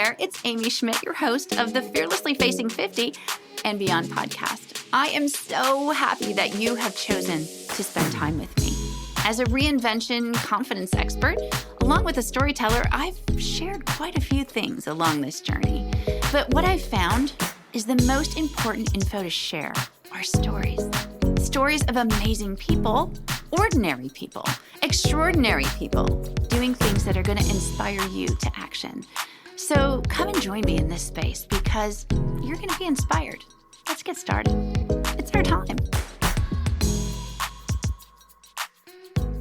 there, it's Amy Schmidt, your host of the Fearlessly Facing 50 and Beyond podcast. I am so happy that you have chosen to spend time with me. As a reinvention confidence expert, along with a storyteller, I've shared quite a few things along this journey. But what I've found is the most important info to share are stories. Stories of amazing people, ordinary people, extraordinary people, doing things that are going to inspire you to action. So come and join me in this space because you're going to be inspired. Let's get started. It's our time.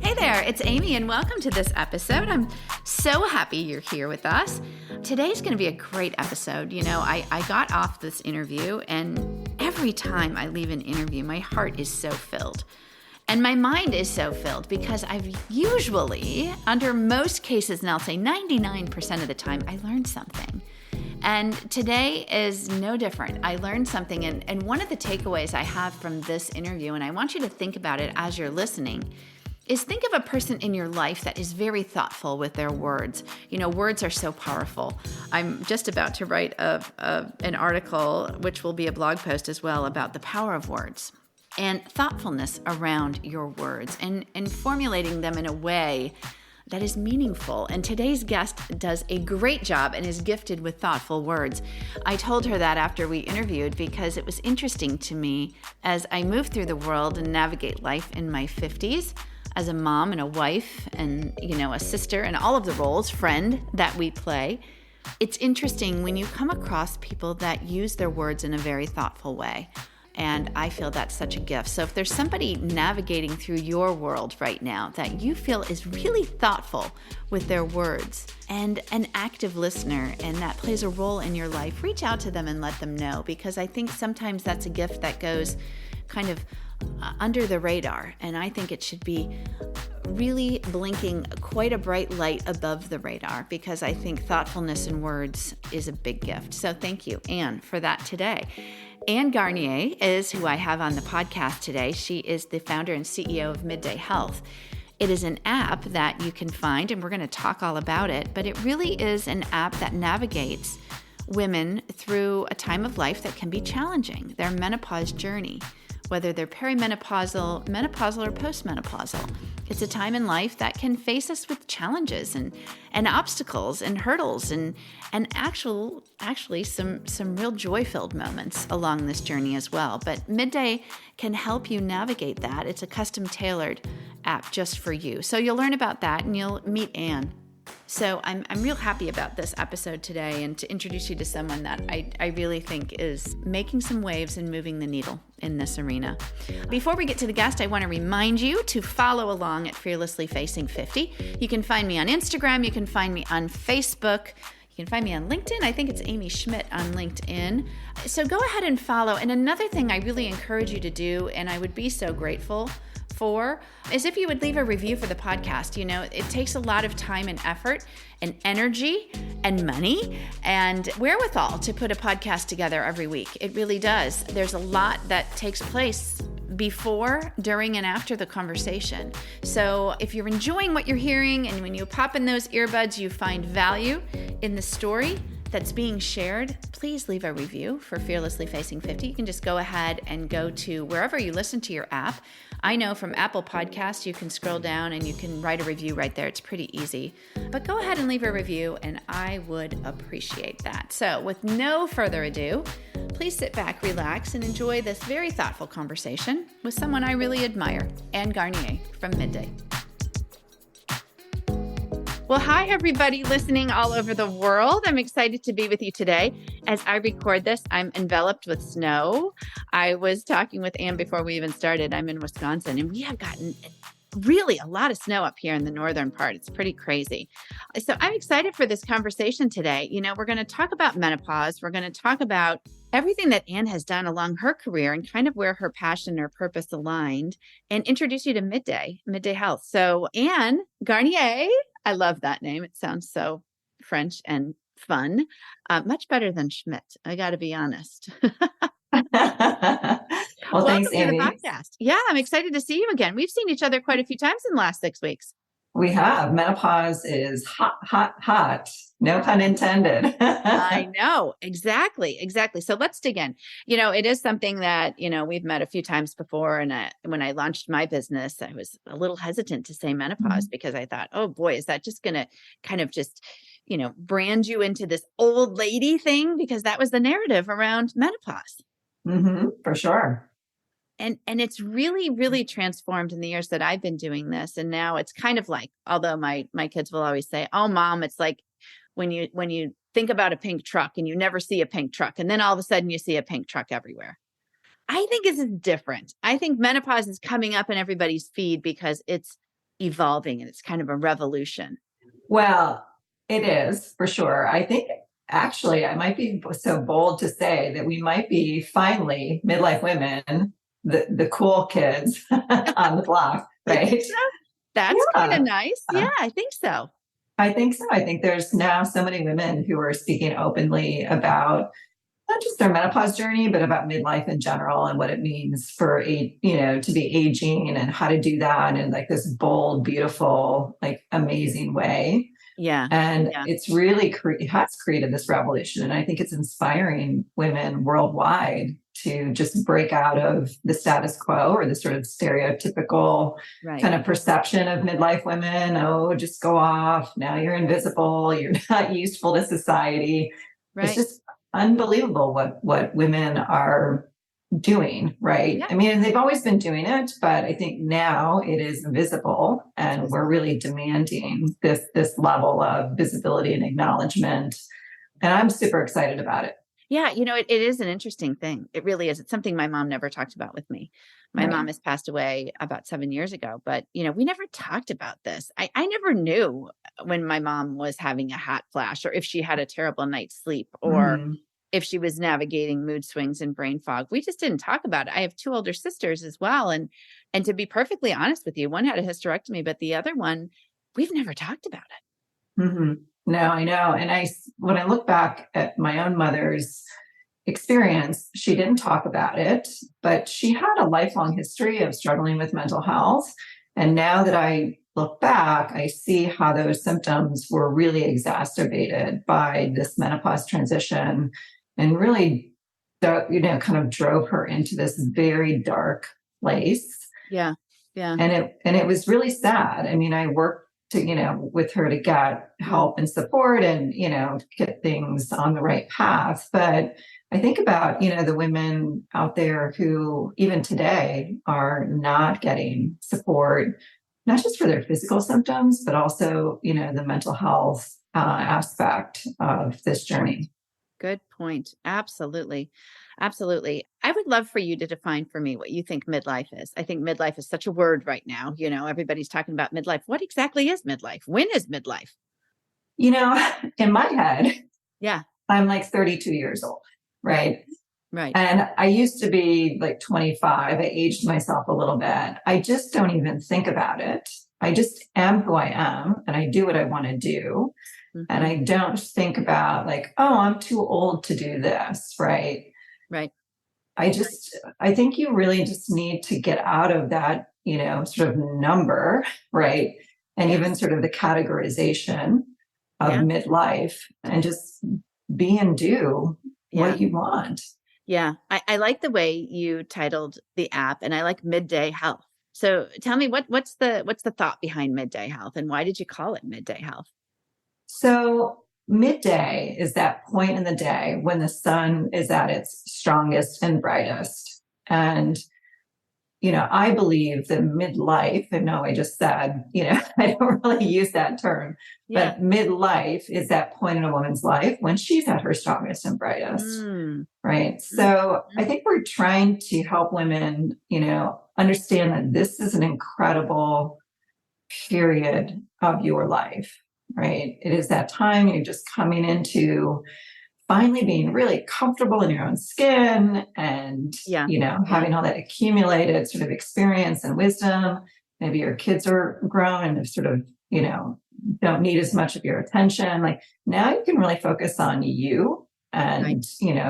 Hey there, it's Amy and welcome to this episode. I'm so happy you're here with us. Today's going to be a great episode. You know, I got off this interview and every time I leave an interview, my heart is so filled. And my mind is so filled because I've usually, under most cases, and I'll say 99% of the time, I learned something. And today is no different. I learned something. And one of the takeaways I have from this interview, and I want you to think about it as you're listening, is think of a person in your life that is very thoughtful with their words. You know, words are so powerful. I'm just about to write an article, which will be a blog post as well, about the power of words and thoughtfulness around your words and formulating them in a way that is meaningful. And today's guest does a great job and is gifted with thoughtful words. I told her that after we interviewed because it was interesting to me as I move through the world and navigate life in my 50s as a mom and a wife and, you know, a sister and all of the roles, friend that we play. It's interesting when you come across people that use their words in a very thoughtful way. And I feel that's such a gift. So if there's somebody navigating through your world right now that you feel is really thoughtful with their words and an active listener and that plays a role in your life, reach out to them and let them know, because I think sometimes that's a gift that goes kind of under the radar. And I think it should be really blinking quite a bright light above the radar, because I think thoughtfulness in words is a big gift. So thank you, Ann, for that today. Ann Garnier is who I have on the podcast today. She is the founder and CEO of Midday Health. It is an app that you can find, and we're going to talk all about it, but it really is an app that navigates women through a time of life that can be challenging, their menopause journey, whether they're perimenopausal, menopausal, or postmenopausal. It's a time in life that can face us with challenges and obstacles and hurdles and actually some real joy-filled moments along this journey as well. But Midday can help you navigate that. It's a custom-tailored app just for you. So you'll learn about that and you'll meet Ann. So I'm real happy about this episode today and to introduce you to someone that I really think is making some waves and moving the needle in this arena. Before we get to the guest, I want to remind you to follow along at Fearlessly Facing 50. You can find me on Instagram. You can find me on Facebook. You can find me on LinkedIn. I think it's Amy Schmidt on LinkedIn. So go ahead and follow. And another thing I really encourage you to do, and I would be so grateful for, is if you would leave a review for the podcast. You know, it takes a lot of time and effort and energy and money and wherewithal to put a podcast together every week. It really does. There's a lot that takes place before, during, and after the conversation. So if you're enjoying what you're hearing and when you pop in those earbuds, you find value in the story that's being shared, please leave a review for Fearlessly Facing 50. You can just go ahead and go to wherever you listen to your app. I know from Apple Podcasts, you can scroll down and you can write a review right there. It's pretty easy. But go ahead and leave a review, and I would appreciate that. So with no further ado, please sit back, relax, and enjoy this very thoughtful conversation with someone I really admire, Ann Garnier from Midday. Well, hi, everybody listening all over the world. I'm excited to be with you today. As I record this, I'm enveloped with snow. I was talking with Ann before we even started. I'm in Wisconsin, and we have gotten really a lot of snow up here in the northern part. It's pretty crazy. So I'm excited for this conversation today. You know, we're going to talk about menopause. We're going to talk about everything that Ann has done along her career and kind of where her passion or purpose aligned, and introduce you to Midday Health. So Ann Garnier, I love that name. It sounds so French and fun. Much better than Schmidt. I got to be honest. Well, Welcome thanks, Amy. to the podcast. Yeah, I'm excited to see you again. We've seen each other quite a few times in the last 6 weeks. We have. Menopause is hot, hot, hot. No pun intended. I know. Exactly. Exactly. So let's dig in. It is something that, we've met a few times before. And when I launched my business, I was a little hesitant to say menopause because I thought, oh boy, is that just going to kind of just, brand you into this old lady thing? Because that was the narrative around menopause. For sure. And it's really, really transformed in the years that I've been doing this. And now it's kind of like, although my kids will always say, oh, mom, it's like when you think about a pink truck and you never see a pink truck, and then all of a sudden you see a pink truck everywhere. I think it's different. I think menopause is coming up in everybody's feed because it's evolving and it's kind of a revolution. Well, it is for sure. I think actually I might be so bold to say that we might be finally midlife women, the cool kids on the block, You think right? so? That's kind of Yeah. nice. Yeah, I think so. I think so. I think there's now so many women who are speaking openly about not just their menopause journey, but about midlife in general and what it means for to be aging and how to do that in like this bold, beautiful, like amazing way. Yeah. And Yeah. it's really it has created this revolution. And I think it's inspiring women worldwide to just break out of the status quo or the sort of stereotypical Right. kind of perception of midlife women. Oh, just go off. Now you're invisible. You're not useful to society. It's Right. just unbelievable what women are doing, right? Yeah. I mean, they've always been doing it, but I think now it is visible and we're really demanding this level of visibility and acknowledgement. And I'm super excited about it. Yeah, it is an interesting thing. It really is. It's something my mom never talked about with me. My Right. mom has passed away about 7 years ago, but we never talked about this. I never knew when my mom was having a hot flash or if she had a terrible night's sleep or Mm. if she was navigating mood swings and brain fog. We just didn't talk about it. I have two older sisters as well. And to be perfectly honest with you, one had a hysterectomy, but the other one, we've never talked about it. Mm-hmm. No, I know. And when I look back at my own mother's experience, she didn't talk about it, but she had a lifelong history of struggling with mental health. And now that I look back, I see how those symptoms were really exacerbated by this menopause transition and really, kind of drove her into this very dark place. Yeah. Yeah. And it was really sad. I mean, I worked with her to get help and support and, get things on the right path. But I think about, the women out there who even today are not getting support, not just for their physical symptoms, but also, the mental health aspect of this journey. Good point. Absolutely. Absolutely. I would love for you to define for me what you think midlife is. I think midlife is such a word right now. Everybody's talking about midlife. What exactly is midlife? When is midlife? In my head, Yeah. I'm like 32 years old, right? Right. And I used to be like 25. I aged myself a little bit. I just don't even think about it. I just am who I am and I do what I want to do. Mm-hmm. And I don't think about like, oh, I'm too old to do this, right? Right. I think you really just need to get out of that, sort of number, right? And even sort of the categorization of midlife and just be and do what you want. Yeah. I like the way you titled the app and I like Midday Health. So tell me what's the thought behind Midday Health and why did you call it Midday Health? So midday is that point in the day when the sun is at its strongest and brightest. And, I believe that midlife, I know I just said, I don't really use that term, but midlife is that point in a woman's life when she's at her strongest and brightest. Right. So I think we're trying to help women, understand that this is an incredible period of your life, right? It is that time you're just coming into finally being really comfortable in your own skin and, having all that accumulated sort of experience and wisdom. Maybe your kids are grown and have sort of, don't need as much of your attention. Like now you can really focus on you and,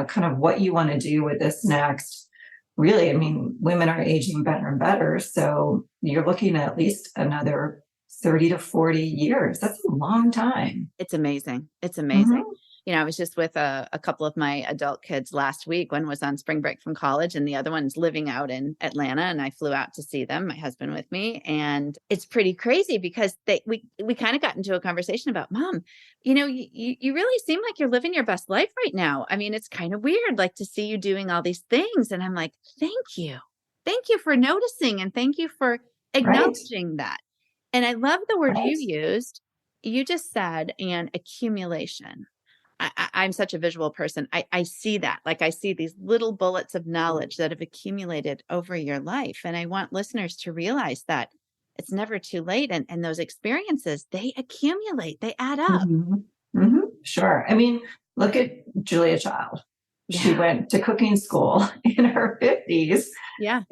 kind of what you want to do with this next. Really, I mean, women are aging better and better. So you're looking at least another 30 to 40 years. That's a long time. It's amazing. It's amazing. Mhm. I was just with a couple of my adult kids last week. One was on spring break from college and the other one's living out in Atlanta. And I flew out to see them, my husband with me. And it's pretty crazy because we kind of got into a conversation about, Mom, you really seem like you're living your best life right now. I mean, it's kind of weird, like to see you doing all these things. And I'm like, thank you. Thank you for noticing. And thank you for Right. acknowledging that. And I love the word Right. you used. You just said, and accumulation. I'm such a visual person. I see that. Like I see these little bullets of knowledge that have accumulated over your life. And I want listeners to realize that it's never too late. And those experiences, they accumulate, they add up. Mhm. Mhm. Sure. I mean, look at Julia Child. She Yeah. went to cooking school in her 50s. Yeah.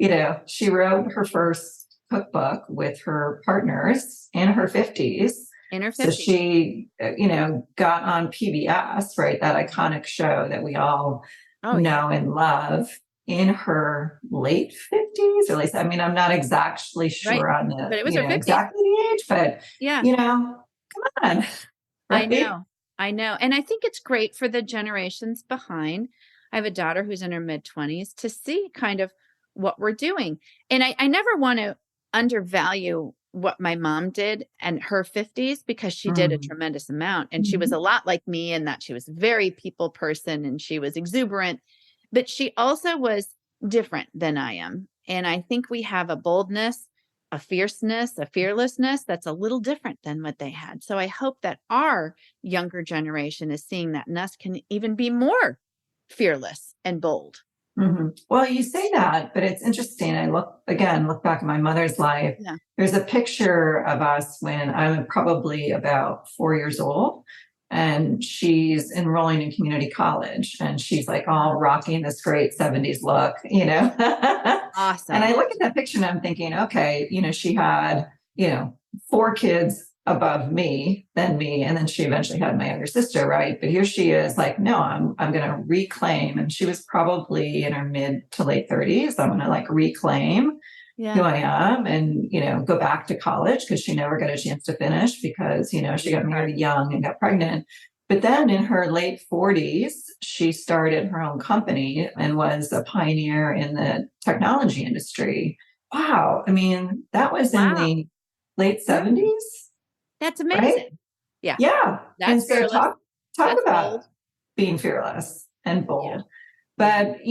She wrote her first cookbook with her partners in her 50s. In her So 50s. she, got on PBS, right? That iconic show that we all Oh, yeah. know and love in her late 50s or late. I mean, I'm not exactly Right. sure on But the, it was her 50s. exactly the age, but, Yeah. Come on. I Right? know. I know. And I think it's great for the generations behind. I have a daughter who's in her mid 20s to see kind of what we're doing. And I never want to undervalue what my mom did and her 50s because she did a Mm. tremendous amount. And she was Mhm. a lot like me in that she was a very people person and she was exuberant, but she also was different than I am. And I think we have a boldness, a fierceness, a fearlessness that's a little different than what they had. So I hope that our younger generation is seeing that and us can even be more fearless and bold. Mhm. Well, you say that, but it's interesting. I look back at my mother's life. Yeah. There's a picture of us when I'm probably about 4 years old, and she's enrolling in community college, and she's like all rocking this great 70s look, And I Awesome. look at that picture and I'm thinking, okay, she had, four kids above me than me, and then she eventually had my younger sister, right? But here she is like, no, I'm going to reclaim. And she was probably in her mid to late 30s. I'm going to like reclaim who Yeah. I am and, go back to college because she never got a chance to finish because, she got married young and got pregnant. But then in her late 40s, she started her own company and was a pioneer in the technology industry. Wow. I mean, that was in Wow. the late Yeah. 70s, That's right? amazing. Yeah. Yeah. And That's so fearless. talk That's about bold. being fearless and Yeah. bold. Yeah. But,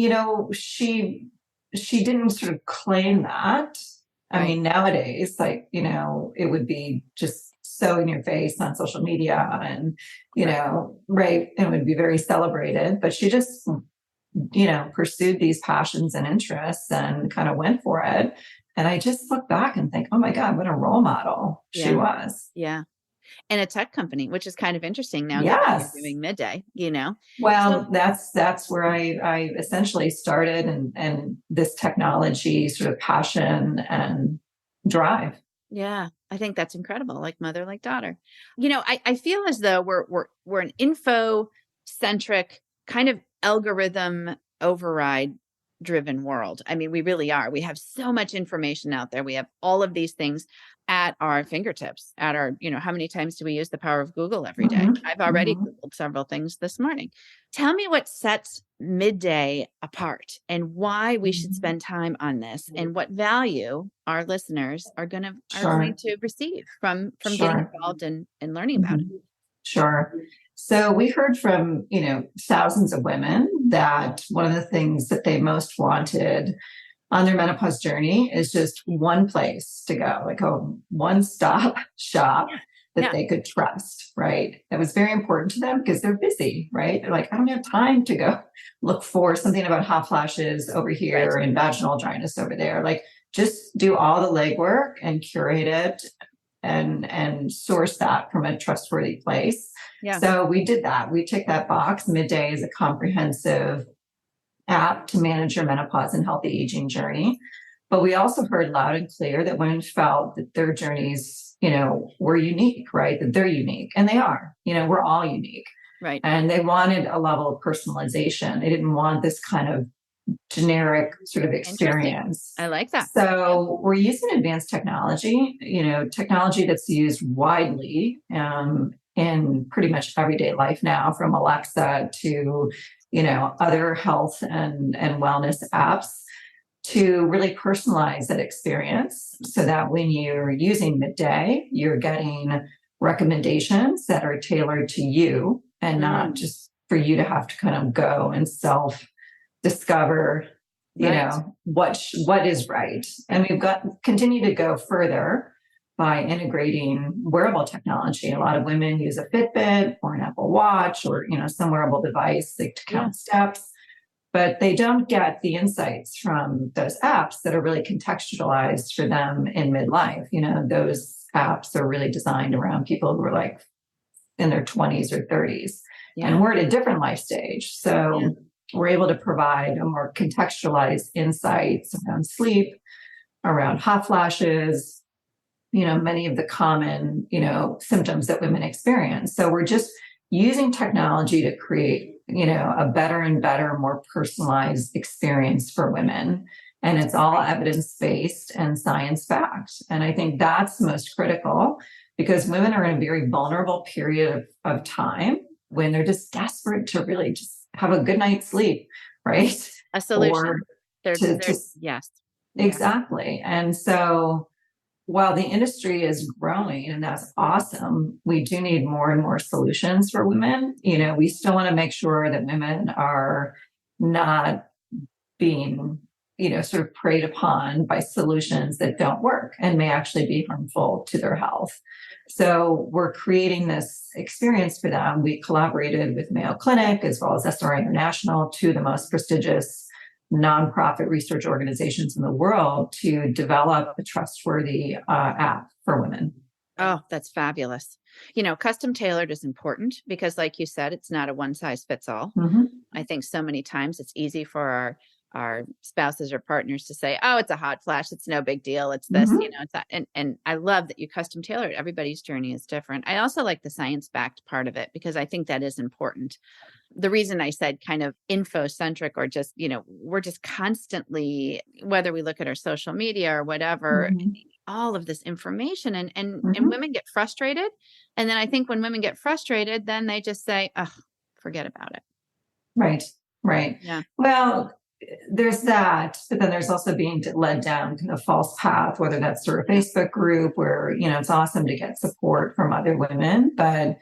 she didn't sort of claim that. I Right. mean, nowadays, like, it would be just so in your face on social media and, Right. right. And it would be very celebrated. But she just, pursued these passions and interests and kind of went for it. And I just look back and think, oh my God, what a role model she Yeah. was. Yeah. And a tech company, which is kind of interesting now, given you're Yes. doing Midday, So Well, that's where I essentially started and this technology sort of passion and drive. yeah, I think that's incredible. Like mother, like daughter. I feel as though we're an info centric kind of algorithm override driven world. I mean, we really are. We have so much information out there. We have all of these things at our fingertips, at our, how many times do we use the power of Google every day? Mhm, I've already mhm. Googled several things this morning. Tell me what sets Midday apart and why we should spend time on this and what value our listeners are going Sure, to receive from getting sure. involved and learning about it. Mhm. Sure. So we heard from, thousands of women that one of the things that they most wanted on their menopause journey is just one place to go, like a one-stop shop Yeah. that Yeah. they could trust, right? That was very important to them because they're busy, right? They're like, I don't have time to go look for something about hot flashes over Right. here and vaginal dryness over there. Like, just do all the legwork and curate it and source that from a trustworthy place. Yeah. So we did that. We ticked that box. Midday is a comprehensive app to manage your menopause and healthy aging journey. But we also heard loud and clear that women felt that their journeys, were unique, right? That they're unique, and they are. We're all unique. Right. And they wanted a level of personalization. They didn't want this kind of generic sort of Interesting. experience. I like that. So we're using advanced technology, technology that's used widely in pretty much everyday life now, from Alexa to, other health and wellness apps, to really personalize that experience so that when you're using Midday, you're getting recommendations that are tailored to you and not just for you to have to kind of go and self discover, what is right. And we've continue to go further by integrating wearable technology. A lot of women use a Fitbit or an Apple Watch or, some wearable device like to count steps, but they don't get the insights from those apps that are really contextualized for them in midlife. Those apps are really designed around people who are like in their 20s or 30s. And we're at a different life stage. So we're able to provide a more contextualized insights around sleep, around hot flashes, many of the common, symptoms that women experience. So we're just using technology to create, a better and better, more personalized experience for women. And it's all evidence-based and science-backed. And I think that's most critical because women are in a very vulnerable period of time when they're just desperate to really just have a good night's sleep, right? A solution. Or yes. Exactly. And so while the industry is growing and that's awesome, we do need more and more solutions for women. We still want to make sure that women are not being, sort of preyed upon by solutions that don't work and may actually be harmful to their health. So we're creating this experience for them. We collaborated with Mayo Clinic as well as SRI International, two of the most prestigious nonprofit research organizations in the world, to develop a trustworthy app for women. Oh, that's fabulous. Custom tailored is important because, like you said, it's not a one size fits all. Mm-hmm. I think so many times it's easy for our spouses or partners to say, oh, it's a hot flash. It's no big deal. It's this, it's that. And I love that you custom tailor it. Everybody's journey is different. I also like the science backed part of it because I think that is important. The reason I said kind of info centric or just, we're just constantly, whether we look at our social media or whatever, all of this information and women get frustrated. And then I think when women get frustrated, then they just say, oh, forget about it. Right. Yeah. Well, there's that, but then there's also being led down kind of false path, whether that's through a Facebook group where, it's awesome to get support from other women, but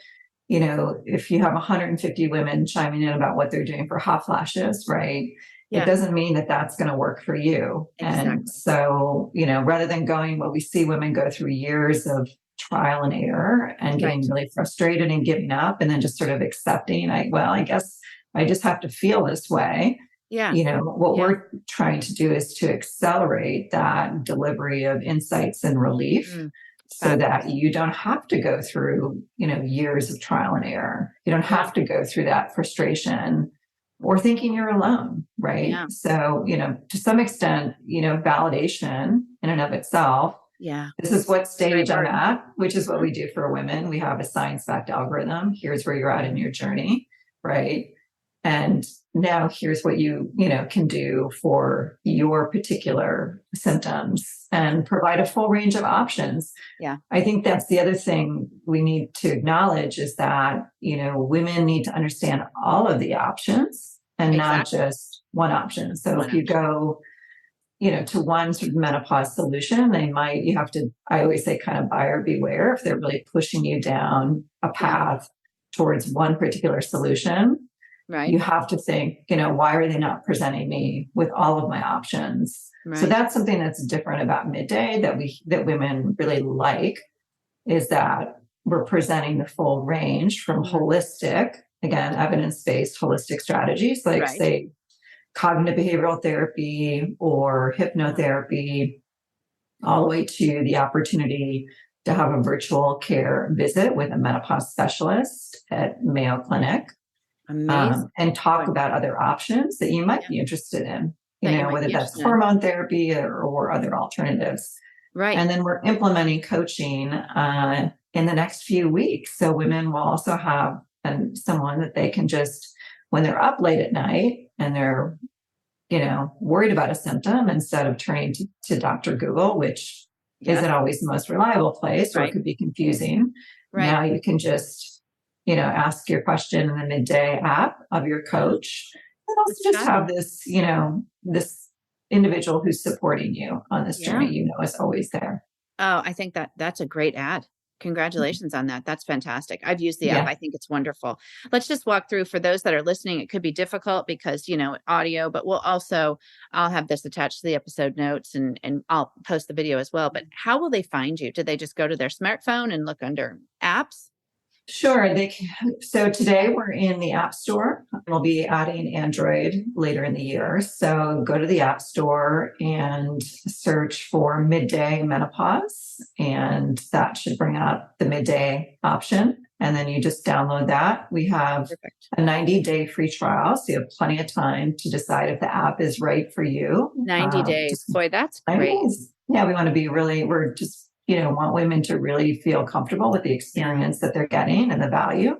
if you have 150 women chiming in about what they're doing for hot flashes, right? It doesn't mean that that's going to work for you. Exactly. And so, rather than we see women go through years of trial and error and getting really frustrated and giving up and then just sort of accepting, I guess I just have to feel this way. Yeah. What we're trying to do is to accelerate that delivery of insights and relief so that you don't have to go through, years of trial and error. You don't have to go through that frustration or thinking you're alone, right? Yeah. So, to some extent, validation in and of itself. Yeah. This is what stage I'm at, which is what we do for women. We have a science-backed algorithm. Here's where you're at in your journey, right? And now here's what you can do for your particular symptoms and provide a full range of options. Yeah. I think that's the other thing we need to acknowledge is that, women need to understand all of the options and not just one option. So if you go, to one sort of menopause solution, I always say kind of buyer beware if they're really pushing you down a path towards one particular solution. Right. You have to think, why are they not presenting me with all of my options? Right. So that's something that's different about Midday that women really like is that we're presenting the full range from holistic, again, evidence-based holistic strategies, like say cognitive behavioral therapy or hypnotherapy, all the way to the opportunity to have a virtual care visit with a menopause specialist at Mayo Clinic. And talk about other options that you might be interested in, whether that's hormone therapy or other alternatives. Right. And then we're implementing coaching in the next few weeks. So women will also have someone that they can just, when they're up late at night and they're worried about a symptom, instead of turning to Dr. Google, which isn't always the most reliable place, or it could be confusing. Right. Now you can just, ask your question in the Midday app of your coach, and also just have this, this individual who's supporting you on this journey, is always there. Oh, I think that's a great ad. Congratulations on that. That's fantastic. I've used the app. I think it's wonderful. Let's just walk through for those that are listening. It could be difficult because, audio, but I'll have this attached to the episode notes, and I'll post the video as well. But how will they find you? Do they just go to their smartphone and look under apps? Sure. So today we're in the App Store. We'll be adding Android later in the year. So go to the App Store and search for Midday Menopause, and that should bring up the Midday option. And then you just download that. We have a 90-day free trial, so you have plenty of time to decide if the app is right for you. 90 days. Boy, that's great. Yeah, we want to be we're just want women to really feel comfortable with the experience that they're getting and the value.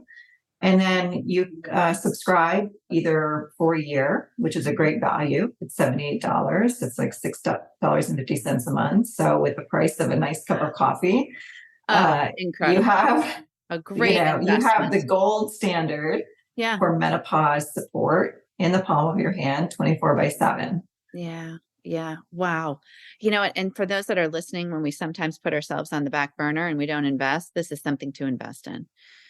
And then you subscribe either for a year, which is a great value. It's $78. It's like $6.50 a month. So with the price of a nice cup of coffee, incredible. You have a great you have the gold standard for menopause support in the palm of your hand, 24/7. Yeah. Yeah. Wow. And for those that are listening, when we sometimes put ourselves on the back burner and we don't invest, this is something to invest in,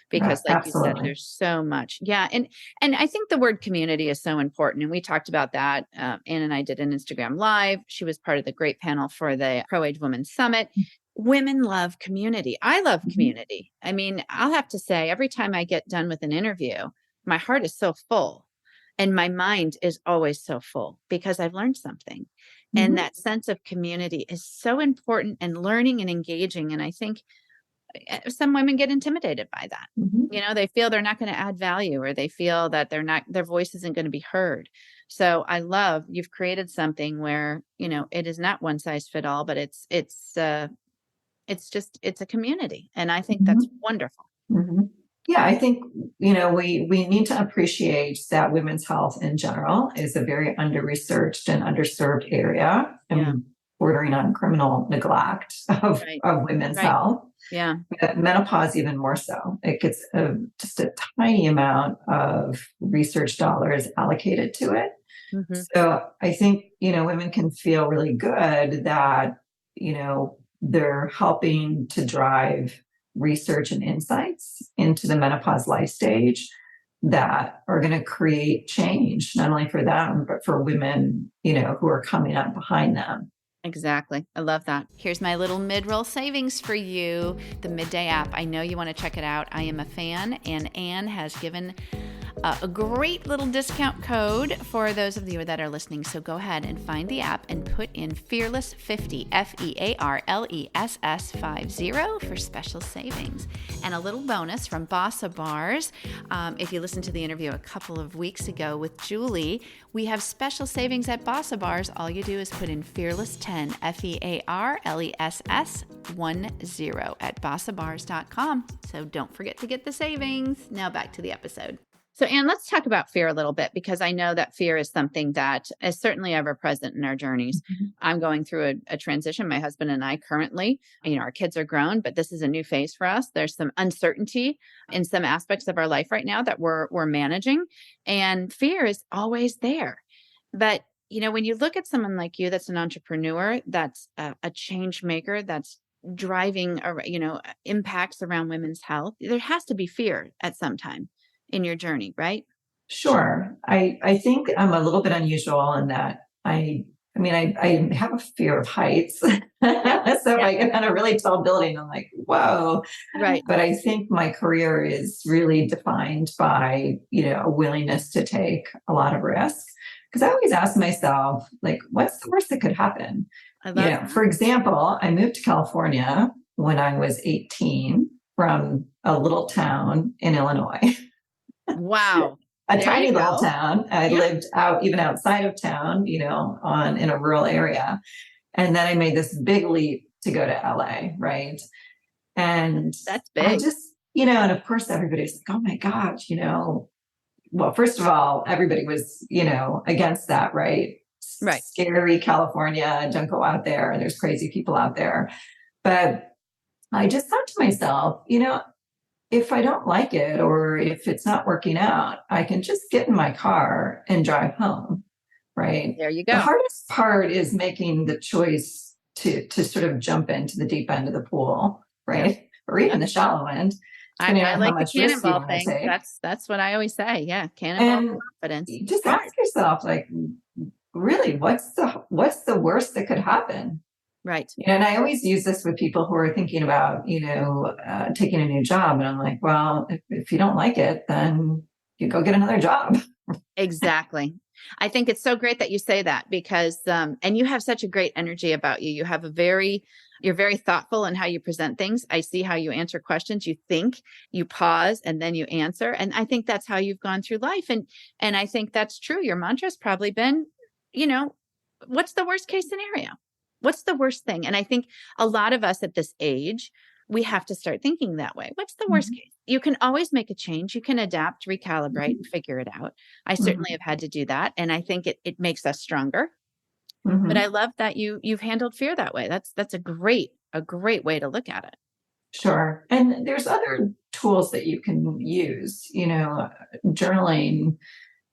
because like you said, there's so much. Yeah. And I think the word community is so important. And we talked about that. Ann and I did an Instagram Live. She was part of the great panel for the Pro-Age Women Summit. Women love community. I love community. I mean, I'll have to say, every time I get done with an interview, my heart is so full. And my mind is always so full because I've learned something. And that sense of community is so important, and learning and engaging. And I think some women get intimidated by that. They feel they're not going to add value, or they feel that their voice isn't going to be heard. So I love you've created something where, it is not one size fit all, but it's a community. And I think that's wonderful. Yeah, I think, we need to appreciate that women's health in general is a very under-researched and underserved area, and bordering on criminal neglect of women's health. Yeah. But menopause, even more so. It gets just a tiny amount of research dollars allocated to it. So I think, women can feel really good that, they're helping to drive research and insights into the menopause life stage that are going to create change, not only for them, but for women, who are coming up behind them. Exactly. I love that. Here's my little mid-roll savings for you. The Midday app. I know you want to check it out. I am a fan, and Ann has given a great little discount code for those of you that are listening. So go ahead and find the app and put in Fearless50, FEARLESS50 for special savings. And a little bonus from Bossa Bars. If you listened to the interview a couple of weeks ago with Julie, we have special savings at Bossa Bars. All you do is put in Fearless10, FEARLESS10 at bossabars.com. So don't forget to get the savings. Now back to the episode. So, Ann, let's talk about fear a little bit, because I know that fear is something that is certainly ever present in our journeys. I'm going through a transition. My husband and I currently, our kids are grown, but this is a new phase for us. There's some uncertainty in some aspects of our life right now that we're managing, and fear is always there. But, when you look at someone like you, that's an entrepreneur, that's a change maker, that's driving, impacts around women's health, there has to be fear at some time in your journey, right? Sure. I think I'm a little bit unusual in that I have a fear of heights. So I get on a really tall building, I'm like, whoa. Right. But I think my career is really defined by, a willingness to take a lot of risk. Because I always ask myself, like, what's the worst that could happen? For example, I moved to California when I was 18 from a little town in Illinois. Wow. A tiny little town. I lived even outside of town, in a rural area. And then I made this big leap to go to LA, right? And that's big. I just, and of course everybody's like, oh my gosh, well, first of all, everybody was, against that, right? Right. scary California, don't go out there. There's crazy people out there. But I just thought to myself, if I don't like it or if it's not working out, I can just get in my car and drive home. Right. There you The go. hardest part is making the choice to sort of jump into the deep end of the pool, right? Yep. Or even Yep. the shallow end, depending I on how like the much risk you cannonball want to thing. take. That's what I always say. Yeah. Cannonball And confidence. you just ask yourself, like, really, what's the worst that could happen? Right. And I always use this with people who are thinking about, taking a new job. And I'm like, well, if you don't like it, then you go get another job. Exactly. I think it's so great that you say that because, and you have such a great energy about you. You're very thoughtful in how you present things. I see how you answer questions. You think, you pause, and then you answer. And I think that's how you've gone through life. And I think that's true. Your mantra's probably been, what's the worst case scenario? What's the worst thing? And I think a lot of us at this age, we have to start thinking that way. What's the worst case? You can always make a change. You can adapt, recalibrate, and figure it out. I certainly have had to do that. And I think it makes us stronger. But I love that you've handled fear that way. That's a great way to look at it. Sure. And there's other tools that you can use. Journaling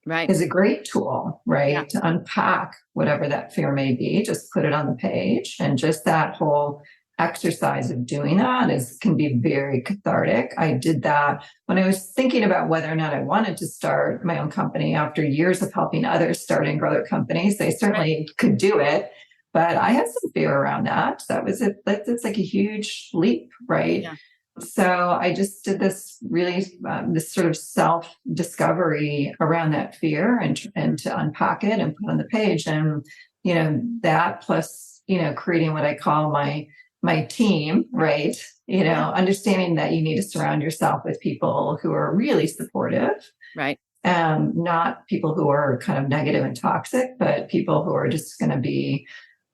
Right. is a great tool, right? Yeah. To unpack whatever that fear may be, just put it on the page. And just that whole exercise of doing that can be very cathartic. I did that when I was thinking about whether or not I wanted to start my own company after years of helping others start and grow their companies. They certainly could do it, but I had some fear around that. That was it. It's like a huge leap, right? Yeah. So I just did this really, this sort of self-discovery around that fear and to unpack it and put on the page. And, that plus, creating what I call my team, right? Understanding that you need to surround yourself with people who are really supportive. Right. Not people who are kind of negative and toxic, but people who are just going to be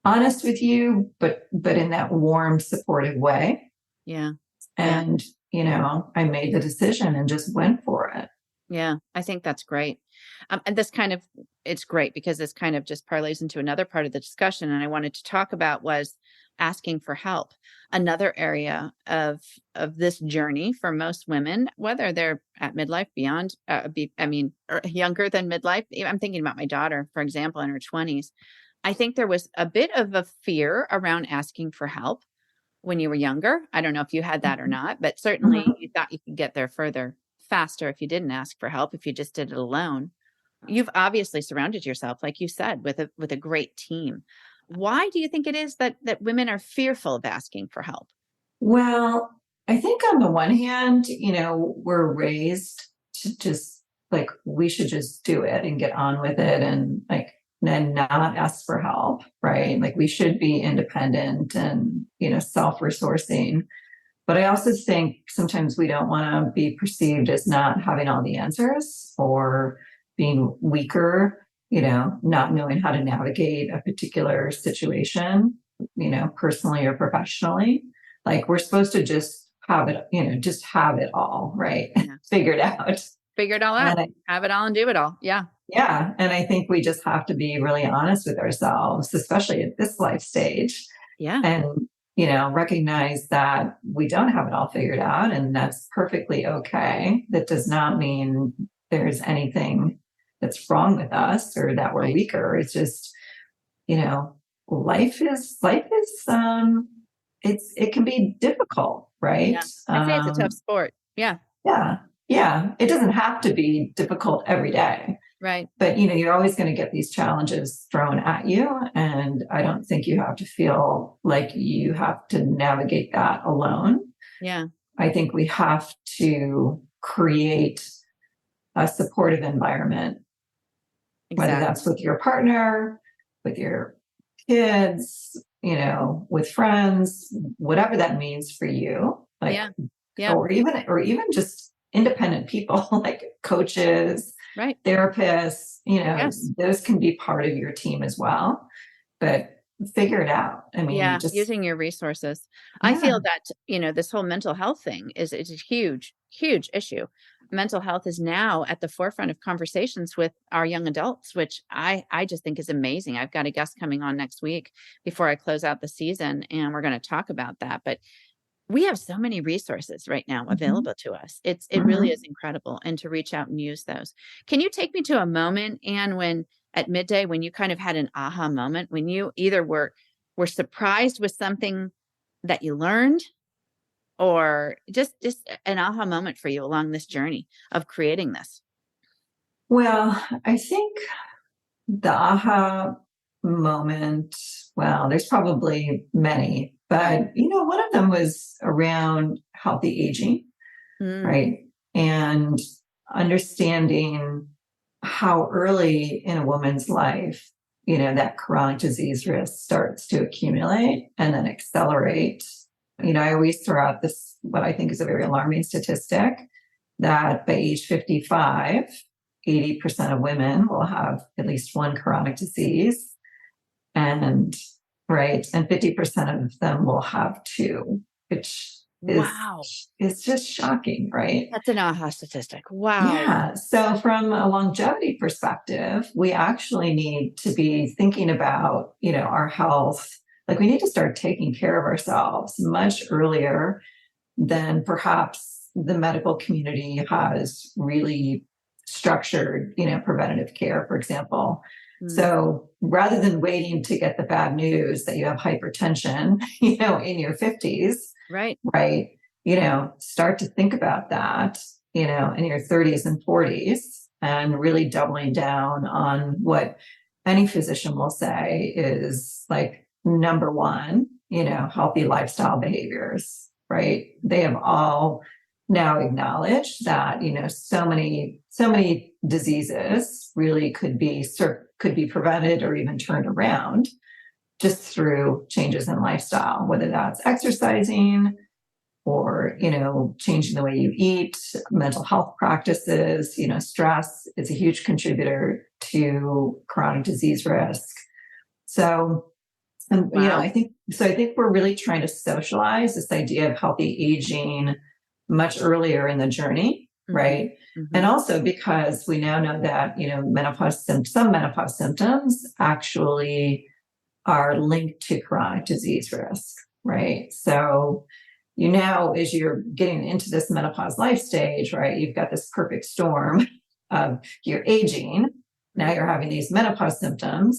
honest with you, but in that warm, supportive way. Yeah. And, I made the decision and just went for it. Yeah, I think that's great. And it's great because this kind of just parlays into another part of the discussion. And I wanted to talk about was asking for help. Another area of this journey for most women, whether they're at midlife, beyond, or younger than midlife. I'm thinking about my daughter, for example, in her 20s. I think there was a bit of a fear around asking for help when you were younger. I don't know if you had that or not, but certainly you thought you could get there further faster if you didn't ask for help, if you just did it alone. You've obviously surrounded yourself, like you said, with a great team. Why do you think it is that women are fearful of asking for help? Well, I think on the one hand, we're raised to just like, we should just do it and get on with it and then not ask for help, right? Like we should be independent and, self-resourcing. But I also think sometimes we don't want to be perceived as not having all the answers or being weaker, not knowing how to navigate a particular situation, personally or professionally. Like we're supposed to just have it, just have it all, right? Yeah. Figured out. Figure it all out. Have it all and do it all. Yeah. Yeah. And I think we just have to be really honest with ourselves, especially at this life stage. Yeah. And, recognize that we don't have it all figured out. And that's perfectly okay. That does not mean there's anything that's wrong with us or that we're weaker. It's just, life is, it can be difficult, right? Yeah. I'd say it's a tough sport. Yeah. Yeah. Yeah. It doesn't have to be difficult every day. Right. But, you're always going to get these challenges thrown at you. And I don't think you have to feel like you have to navigate that alone. Yeah. I think we have to create a supportive environment, whether that's with your partner, with your kids, with friends, whatever that means for you. Or even just independent people like coaches, therapists, those can be part of your team as well, but figure it out. I mean, just using your resources. I feel that, this whole mental health thing is a huge, huge issue. mental health is now at the forefront of conversations with our young adults, which I just think is amazing. I've got a guest coming on next week before I close out the season, and we're going to talk about that. But we have so many resources right now Mhm. available to us. It really Mhm. is incredible, and to reach out and use those. Can you take me to a moment, Anne, when at Midday, when you kind of had an aha moment, when you either were surprised with something that you learned, or just an aha moment for you along this journey of creating this? Well, I think the aha moment, well, there's probably many, but one of them was around healthy aging, Mm, right? And understanding how early in a woman's life, that chronic disease risk starts to accumulate and then accelerate. I always throw out this, what I think is a very alarming statistic, that by age 55, 80% of women will have at least one chronic disease. And right, and 50% of them will have two, which wow. is just shocking, right? That's an aha statistic. Wow. Yeah. So, from a longevity perspective, we actually need to be thinking about, our health. Like, we need to start taking care of ourselves much earlier than perhaps the medical community has really structured, preventative care, for example. Mm, So, rather than waiting to get the bad news that you have hypertension, in your 50s, right. right? Start to think about that, in your 30s and 40s, and really doubling down on what any physician will say is like number one, healthy lifestyle behaviors, right? They have all now acknowledged that, so many diseases really could be prevented or even turned around just through changes in lifestyle, whether that's exercising or, changing the way you eat, mental health practices. Stress is a huge contributor to chronic disease risk. So, and, Wow. I think we're really trying to socialize this idea of healthy aging much earlier in the journey, Hmm. right? And Hmm. also because we now know that, some menopause symptoms actually are linked to chronic disease risk, right? So, as you're getting into this menopause life stage, right, you've got this perfect storm of you're aging. Now you're having these menopause symptoms.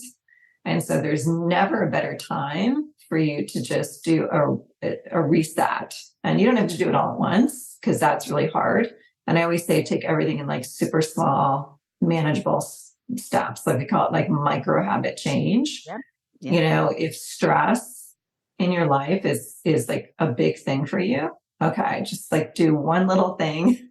And so there's never a better time for you to just do a reset. And you don't have to do it all at once because that's really hard. And I always say take everything in like super small, manageable steps. Like we call it like micro habit change. Yep. Yep. If stress in your life is like a big thing for you, okay, just like do one little thing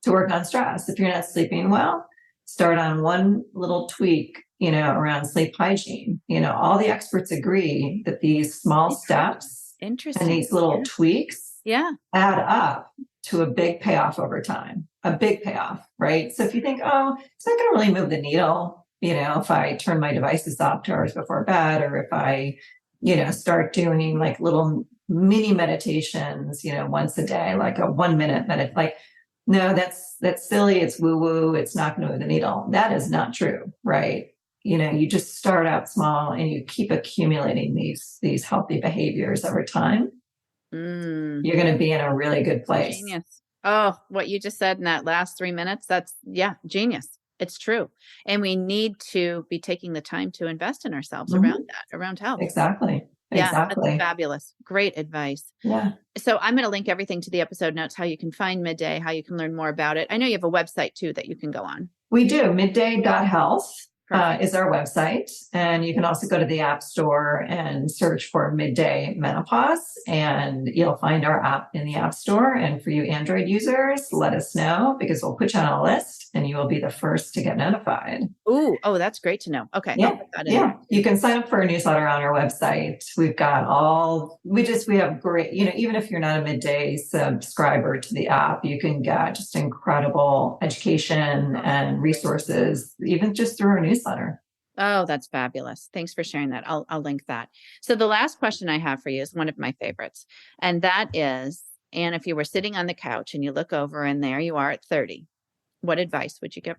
to work on stress. If you're not sleeping well, start on one little tweak, around sleep hygiene. All the experts agree that these small steps and Interesting. these little Yeah. tweaks Yeah. add up to a big payoff over time, a big payoff, right? So if you think, oh, it's not going to really move the needle, if I turn my devices off 2 hours before bed, or if I, start doing like little mini meditations, once a day, like a 1 minute like, no, that's silly. It's woo woo. It's not going to move the needle. That is not true, right? You just start out small and you keep accumulating these healthy behaviors over time. Mm, You're going to be in a really good place. genius. Oh, what you just said in that last 3 minutes, that's, yeah, genius. It's true. And we need to be taking the time to invest in ourselves around Mhm. that, around health. Exactly. Yeah, that's Exactly. fabulous. Great advice. Yeah. So I'm going to link everything to the episode notes, how you can find Midday, how you can learn more about it. I know you have a website too that you can go on. We do. Midday.health Perfect. is our website. And you can also go to the App Store and search for Midday Menopause, and you'll find our app in the App Store. And for you Android users, let us know because we'll put you on a list and you will be the first to get notified. Ooh, oh, that's great to know. Okay, I'll Yeah, put that in there yeah. You too. can sign up for a newsletter on our website. We've got we have great, even if you're not a Midday subscriber to the app, you can get just incredible education and resources, even just through our newsletter. Oh, that's fabulous. Thanks for sharing that. I'll link that. So the last question I have for you is one of my favorites. And that is, and if you were sitting on the couch and you look over and there you are at 30, What advice would you give?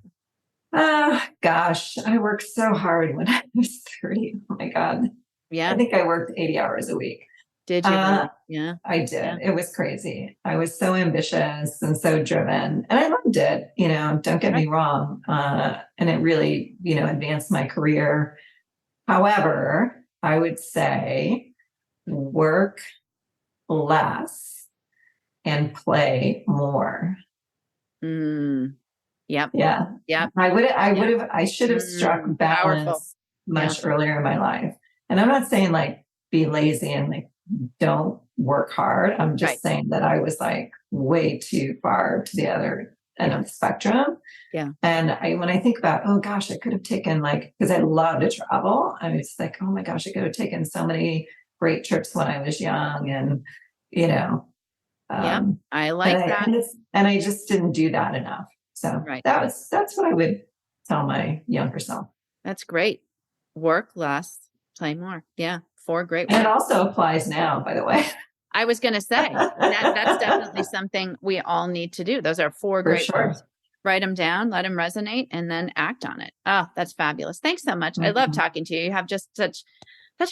Gosh, I worked so hard when I was 30. Oh my God. I Yeah. think I worked 80 hours a week. Did you really? Yeah. I did. Yeah. It was crazy. I was so ambitious and so driven, and I loved it. Don't get me wrong. And it really, advanced my career. However, I would say work less and play more. Yep. Yeah. Yep. I should have struck balance Powerful. much earlier in my life. And I'm not saying like be lazy and like don't work hard. I'm just saying that I was like way too far to the other end of the spectrum. Yeah. And when I think about, oh gosh, I could have taken because I love to travel. I was like, oh my gosh, I could have taken so many great trips when I was young, and I like that. And I just didn't do that enough. So that's what I would tell my younger self. That's great. Work less, play more. Yeah. 4 great words. And it also applies now, by the way. I was going to say that's definitely something we all need to do. Those are 4 great words. Write them down, let them resonate, and then act on it. Oh, that's fabulous. Thanks so much. I love talking to you. You have just such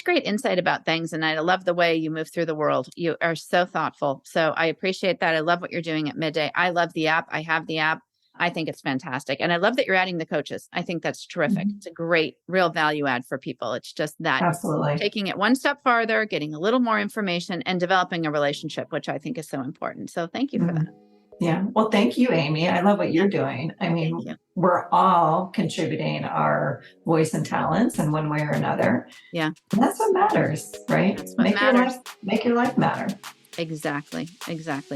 great insight about things. And I love the way you move through the world. You are so thoughtful. So I appreciate that. I love what you're doing at Midday. I love the app. I have the app. I think it's fantastic. And I love that you're adding the coaches. I think that's terrific. It's a great, real value add for people. It's just that taking it one step farther, getting a little more information, and developing a relationship, which I think is so important. So thank you for that. Yeah. Well, thank you, Amy. I love what you're doing. I mean, we're all contributing our voice and talents in one way or another. Yeah. And that's what matters, right? That's what matters. Make your life matter. Exactly.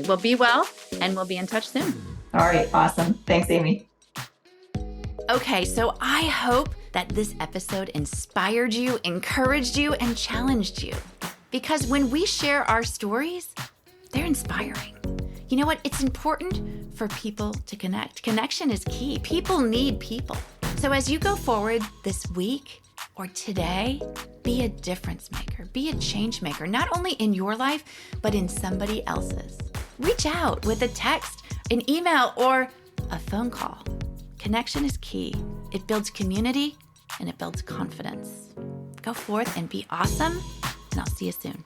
Well, be well, and we'll be in touch soon. All right. Awesome. Thanks, Amy. Okay. So I hope that this episode inspired you, encouraged you, and challenged you. Because when we share our stories, they're inspiring. You know what? It's important for people to connect. Connection is key. People need people. So as you go forward this week or today, be a difference maker, be a change maker, not only in your life, but in somebody else's. Reach out with a text, an email, or a phone call. Connection is key. It builds community and it builds confidence. Go forth and be awesome, and I'll see you soon.